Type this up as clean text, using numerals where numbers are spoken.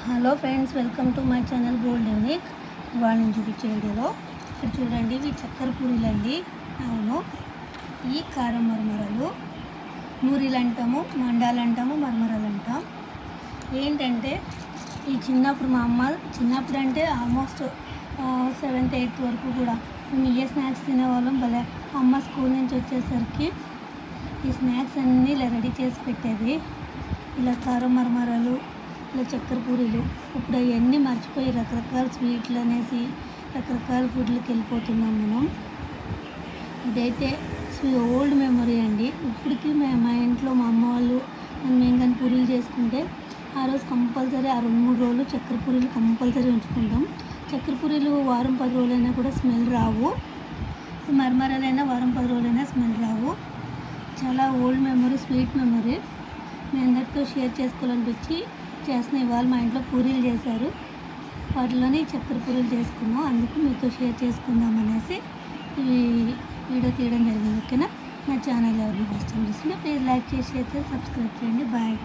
Hello friends, welcome to my channel gold unique. ఇవాళ నేను చూపించే వీడియోలో ఇక్కడ చూడండి, ఇవి చక్కెర పూరీలు అండి. అవును, ఈ కారం మరమరలు పూరీలు అంటాము, మండాలు అంటాము, మరమరలు అంటాం. ఏంటంటే ఈ చిన్నప్పుడు మా అమ్మ చిన్నప్పుడు అంటే ఆల్మోస్ట్ 7th 8th వరకు కూడా మేము ఏ స్నాక్స్ తినేవాళ్ళం. భలే అమ్మ స్కూల్ నుంచి వచ్చేసరికి ఈ స్నాక్స్ అన్నీ ఇలా రెడీ చేసి పెట్టేది. ఇలా కారం మరమరలు, ఇలా చక్కెర పూరీలు. ఇప్పుడు అవన్నీ మర్చిపోయి రకరకాల స్వీట్లు అనేసి రకరకాల ఫుడ్లకి వెళ్ళిపోతున్నాం మనం. ఇదైతే ఓల్డ్ మెమరీ అండి. ఇప్పటికీ మా ఇంట్లో మా అమ్మ వాళ్ళు మేము కానీ పూరీలు చేసుకుంటే ఆ రోజు కంపల్సరీ ఆ 2-3 రోజులు చక్కెర పూరీలు కంపల్సరీ ఉంచుకుంటాం. చక్కెర పూరీలు వారం 10 రోజులైనా కూడా స్మెల్ రావు. మరమరలైనా వారం 10 రోజులైనా స్మెల్ రావు. చాలా ఓల్డ్ మెమరీ, స్వీట్ మెమరీ. మీ అందరితో షేర్ చేసుకోవాలనిపించి చేసిన ఇవాళ మా ఇంట్లో పూరీలు చేశారు. వాటిలోనే చక్కెర పూరీలు చేసుకున్నాం. అందుకు మీతో షేర్ చేసుకుందాం అనేసి ఈ వీడియో తీయడం జరిగింది. ఓకేనా? నా ఛానల్ ఎవరిని ఫస్ట్ టైం చూస్తుంటే ప్లీజ్ లైక్ చేసి షేర్ చేసి సబ్స్క్రైబ్ చేయండి. బాయ్.